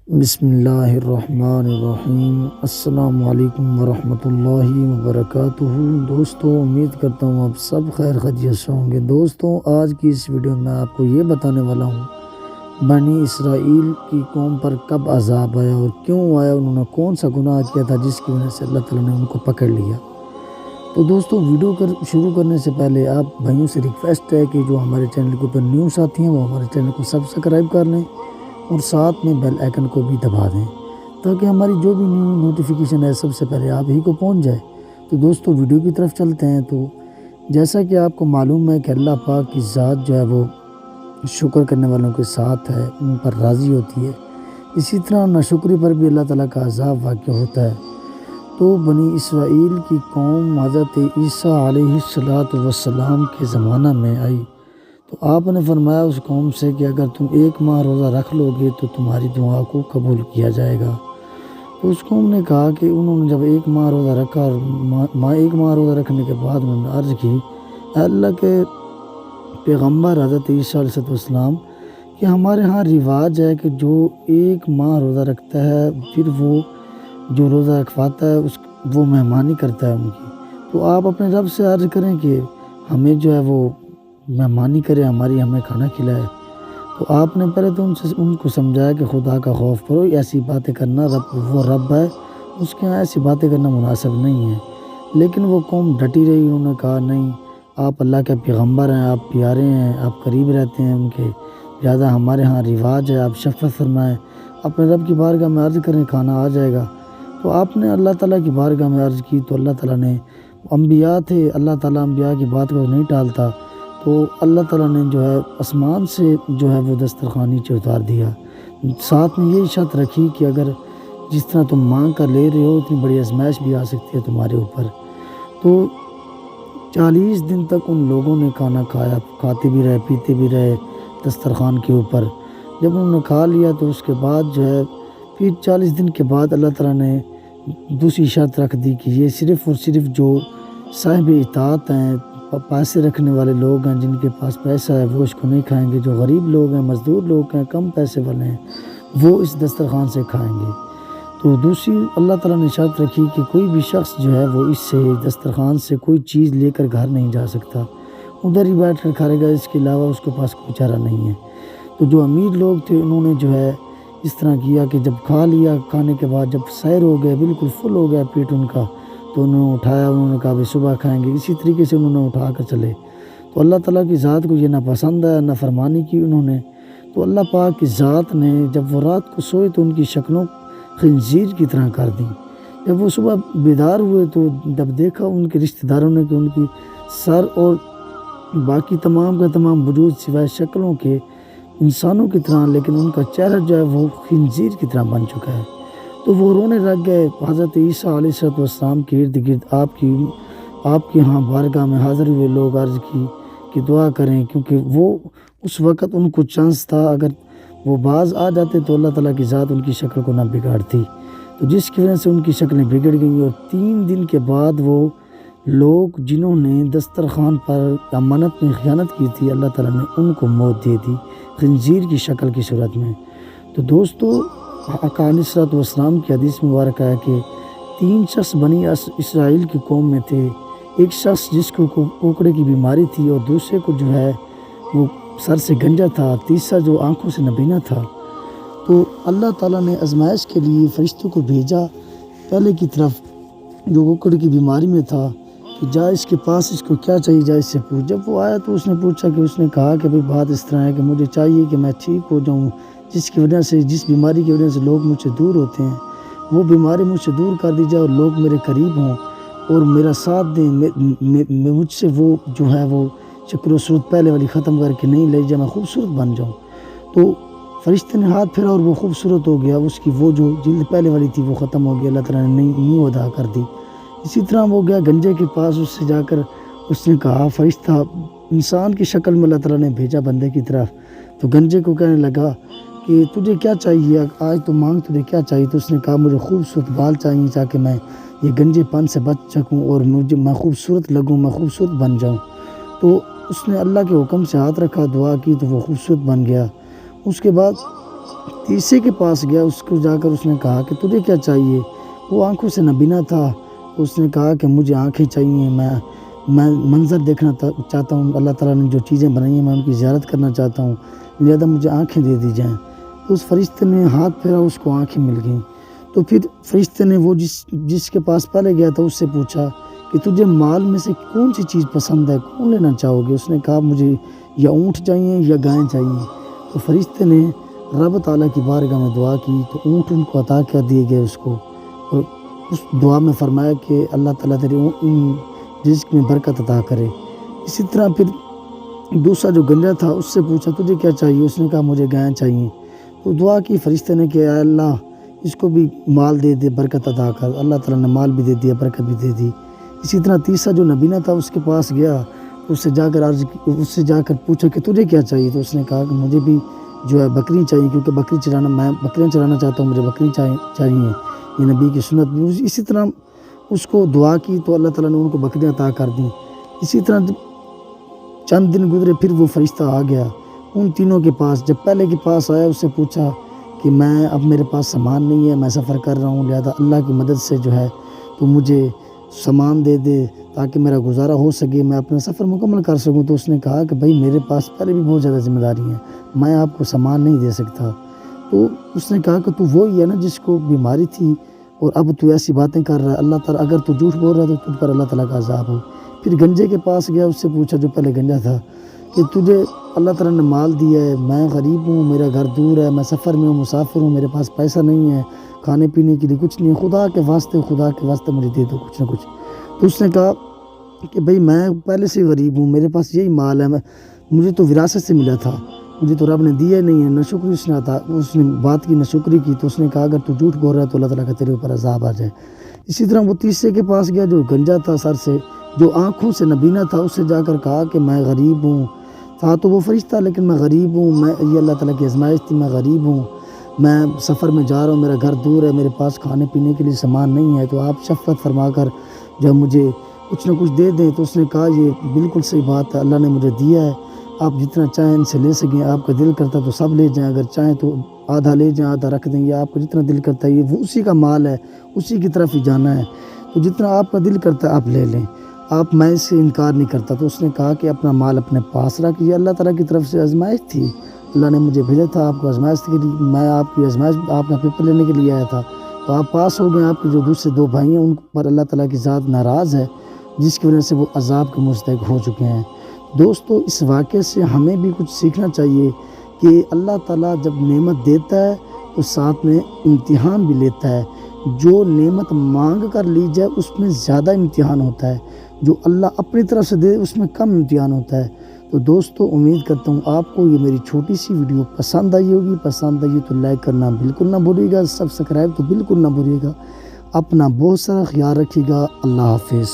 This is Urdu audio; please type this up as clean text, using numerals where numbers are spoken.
بسم اللہ الرحمن الرحیم۔ السلام علیکم ورحمۃ اللہ وبرکاتہ۔ دوستوں، امید کرتا ہوں آپ سب خیر خیریت سے ہوں گے۔ دوستوں، آج کی اس ویڈیو میں آپ کو یہ بتانے والا ہوں بنی اسرائیل کی قوم پر کب عذاب آیا اور کیوں آیا، انہوں نے کون سا گناہ کیا تھا جس کی وجہ سے اللہ تعالیٰ نے ان کو پکڑ لیا۔ تو دوستوں، ویڈیو شروع کرنے سے پہلے آپ بھائیوں سے ریکویسٹ ہے کہ جو ہمارے چینل کے اوپر نیوز آتی ہیں وہ ہمارے چینل کو سبسکرائب کر لیں اور ساتھ میں بیل آئیکن کو بھی دبا دیں تاکہ ہماری جو بھی نیو نوٹیفیکیشن ہے سب سے پہلے آپ ہی کو پہنچ جائے۔ تو دوستوں، ویڈیو کی طرف چلتے ہیں۔ تو جیسا کہ آپ کو معلوم ہے کہ اللہ پاک کی ذات جو ہے وہ شکر کرنے والوں کے ساتھ ہے، ان پر راضی ہوتی ہے۔ اسی طرح ناشکری پر بھی اللہ تعالیٰ کا عذاب واقع ہوتا ہے۔ تو بنی اسرائیل کی قوم حضرت عیسیٰ علیہ السلام کے زمانہ میں آئی، تو آپ نے فرمایا اس قوم سے کہ اگر تم 1 ماہ روزہ رکھ لو گے تو تمہاری دعا کو قبول کیا جائے گا۔ تو اس قوم نے کہا کہ انہوں نے جب 1 ماہ روزہ رکھا اور 1 ماہ روزہ رکھنے کے بعد انہوں نے عرض کی، اے اللہ کے پیغمبر حضرت عیسیٰ علیہ السلام، کہ ہمارے ہاں رواج ہے کہ جو 1 ماہ روزہ رکھتا ہے پھر وہ جو روزہ رکھواتا ہے وہ مہمانی کرتا ہے ان کی، تو آپ اپنے رب سے عرض کریں کہ ہمیں جو ہے وہ مہمانی کرے، ہمیں کھانا کھلائے۔ تو آپ نے پہلے تو ان کو سمجھایا کہ خدا کا خوف کرو، ایسی باتیں کرنا وہ رب ہے، اس کے یہاں ایسی باتیں کرنا مناسب نہیں ہے۔ لیکن وہ قوم ڈٹی رہی، انہوں نے کہا نہیں، آپ اللہ کے پیغمبر ہیں، آپ پیارے ہیں، آپ قریب رہتے ہیں ان کے، لہٰذا ہمارے ہاں رواج ہے، آپ شفقت فرمائیں، اپنے رب کی بارگاہ میں عرض کریں، کھانا آ جائے گا۔ تو آپ نے اللہ تعالیٰ کی بارگاہ میں عرض کی تو اللہ تعالیٰ نے، انبیاء تھے، اللہ تعالیٰ انبیاء کی بات کو نہیں ٹالتا، تو اللہ تعالیٰ نے جو ہے آسمان سے جو ہے وہ دسترخوان نیچے اتار دیا، ساتھ میں یہ شرط رکھی کہ اگر جس طرح تم مانگ کر لے رہے ہو اتنی بڑی آزمائش بھی آ سکتی ہے تمہارے اوپر۔ تو 40 دن تک ان لوگوں نے کھانا کھایا، کھاتے بھی رہے، پیتے بھی رہے دسترخوان کے اوپر۔ جب انہوں نے کھا لیا تو اس کے بعد جو ہے پھر 40 دن کے بعد اللہ تعالیٰ نے دوسری شرط رکھ دی کہ یہ صرف اور صرف جو صاحب اطاعت ہیں، پیسے رکھنے والے لوگ ہیں، جن کے پاس پیسہ ہے وہ اس کو نہیں کھائیں گے، جو غریب لوگ ہیں، مزدور لوگ ہیں، کم پیسے والے ہیں، وہ اس دسترخوان سے کھائیں گے۔ تو دوسری اللہ تعالیٰ نے شرط رکھی کہ کوئی بھی شخص جو ہے وہ اس سے دسترخوان سے کوئی چیز لے کر گھر نہیں جا سکتا، ادھر ہی بیٹھ کر کھائے گا، اس کے علاوہ اس کے پاس کوئی چارہ نہیں ہے۔ تو جو امیر لوگ تھے انہوں نے جو ہے اس طرح کیا کہ جب کھا لیا، کھانے کے بعد جب سیر ہو گئے، بالکل فل ہو گیا پیٹ ان کا، تو انہوں نے اٹھایا، انہوں نے کہا بھی صبح کھائیں گے، اسی طریقے سے انہوں نے اٹھا کر چلے۔ تو اللہ تعالیٰ کی ذات کو یہ ناپسند ہے، نافرمانی کی انہوں نے۔ تو اللہ پاک کی ذات نے جب وہ رات کو سوئے تو ان کی شکلوں خنزیر کی طرح کر دیں۔ جب وہ صبح بیدار ہوئے تو جب دیکھا ان کے رشتہ داروں نے کہ ان کی سر اور باقی تمام کا تمام وجود سوائے شکلوں کے انسانوں کی طرح، لیکن ان کا چہرہ جو ہے وہ خنزیر کی طرح بن چکا ہے۔ تو وہ رونے لگ گئے، حضرت عیسیٰ علیہ السلام کے ارد گرد آپ کی ہاں بارگاہ میں حاضر ہوئے لوگ عرض کی کہ دعا کریں، کیونکہ وہ اس وقت ان کو چانس تھا، اگر وہ باز آ جاتے تو اللہ تعالیٰ کی ذات ان کی شکل کو نہ بگاڑتی، تو جس کی وجہ سے ان کی شکلیں بگڑ گئیں۔ اور 3 دن کے بعد وہ لوگ جنہوں نے دسترخوان پر امانت میں خیانت کی تھی، اللہ تعالیٰ نے ان کو موت دے دی خنزیر کی شکل کی صورت میں۔ تو دوستو، آقا علیہ السلام کی حدیث مبارکہ ہے کہ 3 شخص بنی اسرائیل کی قوم میں تھے، ایک شخص جس کو کوکڑے کی بیماری تھی، اور دوسرے کو جو ہے وہ سر سے گنجا تھا، تیسرا جو آنکھوں سے نابینا تھا۔ تو اللہ تعالیٰ نے آزمائش کے لیے فرشتوں کو بھیجا، پہلے کی طرف جو کوکڑے کی بیماری میں تھا کہ جا اس کے پاس، اس کو کیا چاہیے، جا اس سے پوچھ۔ جب وہ آیا تو اس نے پوچھا کہ اس نے کہا کہ بھئی بات اس طرح ہے کہ مجھے چاہیے کہ میں ٹھیک ہو جاؤں، جس بیماری کی وجہ سے لوگ مجھ سے دور ہوتے ہیں، وہ بیماری مجھ سے دور کر دی جائے اور لوگ میرے قریب ہوں اور میرا ساتھ دیں، مجھ سے وہ جو ہے وہ شکل و صورت پہلے والی ختم کر کے نہیں لے جائے، میں خوبصورت بن جاؤں۔ تو فرشتے نے ہاتھ پھیرا اور وہ خوبصورت ہو گیا، اس کی وہ جو جلد پہلے والی تھی وہ ختم ہو گیا، اللہ تعالیٰ نے نیو ادا کر دی۔ اسی طرح وہ گیا گنجے کے پاس، اس سے جا کر اس نے کہا، فرشتہ انسان کی شکل میں اللہ تعالیٰ نے بھیجا بندے کی طرف، تو گنجے کو کہنے لگا کہ تجھے کیا چاہیے، آج تو مانگ، تجھے کیا چاہیے؟ تو اس نے کہا مجھے خوبصورت بال چاہیے تاکہ میں یہ گنجے پن سے بچ سکوں اور میں خوبصورت لگوں، میں خوبصورت بن جاؤں۔ تو اس نے اللہ کے حکم سے ہاتھ رکھا، دعا کی تو وہ خوبصورت بن گیا۔ اس کے بعد تیسرے کے پاس گیا، اس کو جا کر اس نے کہا کہ تجھے کیا چاہیے؟ وہ آنکھوں سے نابینا تھا، اس نے کہا کہ مجھے آنکھیں چاہیے، میں منظر دیکھنا چاہتا ہوں، اللہ تعالیٰ نے جو چیزیں بنائی ہیں میں ان کی زیارت کرنا چاہتا ہوں، لہذا مجھے آنکھیں دے دی جائیں۔ اس فرشتے نے ہاتھ پھیرا، اس کو آنکھیں مل گئیں۔ تو پھر فرشتے نے وہ جس کے پاس پہلے گیا تھا اس سے پوچھا کہ تجھے مال میں سے کون سی چیز پسند ہے، کون لینا چاہو گے؟ اس نے کہا مجھے یا اونٹ چاہیے یا گائیں چاہیے۔ تو فرشتے نے رب تعالیٰ کی بارگاہ میں دعا کی تو اونٹ ان کو عطا کر دیے گئے اس کو، اور اس دعا میں فرمایا کہ اللہ تعالیٰ تیرے ان رزق میں برکت عطا کرے۔ اسی طرح پھر دوسرا جو گنجا تھا اس سے پوچھا تجھے کیا چاہیے؟ اس نے کہا مجھے گائیں چاہیے۔ تو دعا کی فرشتے نے کہ اے اللہ اس کو بھی مال دے دے، برکت عطا کر۔ اللہ تعالیٰ نے مال بھی دے دیا، برکت بھی دے دی۔ اسی طرح تیسرا جو نبینا تھا اس کے پاس گیا، اس سے جا کر پوچھا کہ تجھے کیا چاہیے؟ تو اس نے کہا کہ مجھے بھی جو ہے بکری چاہیے، کیونکہ میں بکریاں چرانا چاہتا ہوں، مجھے بکری چاہیے، یہ نبی کی سنت بھی۔ اسی طرح اس کو دعا کی تو اللہ تعالیٰ نے ان کو بکریاں عطا کر دیں۔ اسی طرح چند دن گزرے، پھر وہ فرشتہ آ گیا ان تینوں کے پاس۔ جب پہلے کے پاس آیا اس سے پوچھا کہ اب میرے پاس سامان نہیں ہے، میں سفر کر رہا ہوں، لہذا اللہ کی مدد سے جو ہے تو مجھے سامان دے دے تاکہ میرا گزارا ہو سکے، میں اپنا سفر مکمل کر سکوں۔ تو اس نے کہا کہ بھائی میرے پاس پہلے بھی بہت زیادہ ذمہ داری ہیں، میں آپ کو سامان نہیں دے سکتا۔ تو اس نے کہا کہ تو وہی ہے نا جس کو بیماری تھی اور اب تو ایسی باتیں کر رہا ہے، اللہ تعالیٰ اگر تو جھوٹ بول رہا ہے تو تجھ پر اللہ تعالیٰ کا عذاب ہو۔ پھر گنجے کے پاس گیا، اس سے پوچھا جو پہلے گنجا تھا کہ تجھے اللہ تعالیٰ نے مال دیا ہے، میں غریب ہوں، میرا گھر دور ہے، میں سفر میں ہوں، مسافر ہوں، میرے پاس پیسہ نہیں ہے، کھانے پینے کے لیے کچھ نہیں، خدا کے واسطے مجھے دے دو کچھ نہ کچھ۔ تو اس نے کہا کہ بھئی میں پہلے سے غریب ہوں، میرے پاس یہی مال ہے، مجھے تو وراثت سے ملا تھا، مجھے تو رب نے دیا نہیں ہے، ناشکری اس نے بات کی، ناشکری کی۔ تو اس نے کہا اگر تو جھوٹ بول رہا ہے تو اللہ تعالیٰ کا تیرے اوپر عذاب آ جائے۔ اسی طرح وہ تیسرے کے پاس گیا جو گنجا تھا سر سے، جو آنکھوں سے نبینا تھا، اس سے جا کر کہا کہ میں غریب ہوں، تھا تو وہ فرشتہ لیکن میں غریب ہوں، یہ اللہ تعالیٰ کی آزمائش تھی، میں غریب ہوں، میں سفر میں جا رہا ہوں، میرا گھر دور ہے، میرے پاس کھانے پینے کے لیے سامان نہیں ہے، تو آپ شفقت فرما کر جب مجھے کچھ نہ کچھ دے دیں۔ تو اس نے کہا یہ بالکل صحیح بات ہے، اللہ نے مجھے دیا ہے، آپ جتنا چاہیں ان سے لے سکیں، آپ کا دل کرتا ہے تو سب لے جائیں، اگر چاہیں تو آدھا لے جائیں، آدھا رکھ دیں، یا آپ کو جتنا دل کرتا ہے، یہ وہ اسی کا مال ہے، اسی کی طرف ہی جانا ہے، تو جتنا آپ کا دل کرتا ہے آپ لے لیں، میں اس سے انکار نہیں کرتا۔ تو اس نے کہا کہ اپنا مال اپنے پاس رکھ، یہ اللہ تعالیٰ کی طرف سے آزمائش تھی، اللہ نے مجھے بھیجا تھا آپ کو آزمائش کے لیے، میں آپ کی آزمائش آپ کا پیپر لینے کے لیے آیا تھا، تو آپ پاس ہو گئے، آپ کے جو دوسرے دو بھائی ہیں ان پر اللہ تعالیٰ کی ذات ناراض ہے، جس کی وجہ سے وہ عذاب کے مستحق ہو چکے ہیں۔ دوستو اس واقعے سے ہمیں بھی کچھ سیکھنا چاہیے کہ اللہ تعالیٰ جب نعمت دیتا ہے تو ساتھ میں امتحان بھی لیتا ہے، جو نعمت مانگ کر لی جائے اس میں زیادہ امتحان ہوتا ہے، جو اللہ اپنی طرف سے دے اس میں کم امتحان ہوتا ہے۔ تو دوستو امید کرتا ہوں آپ کو یہ میری چھوٹی سی ویڈیو پسند آئی ہوگی، پسند آئی تو لائک کرنا بالکل نہ بھولیے گا، سبسکرائب تو بالکل نہ بھولیے گا، اپنا بہت سارا خیال رکھیے گا، اللہ حافظ۔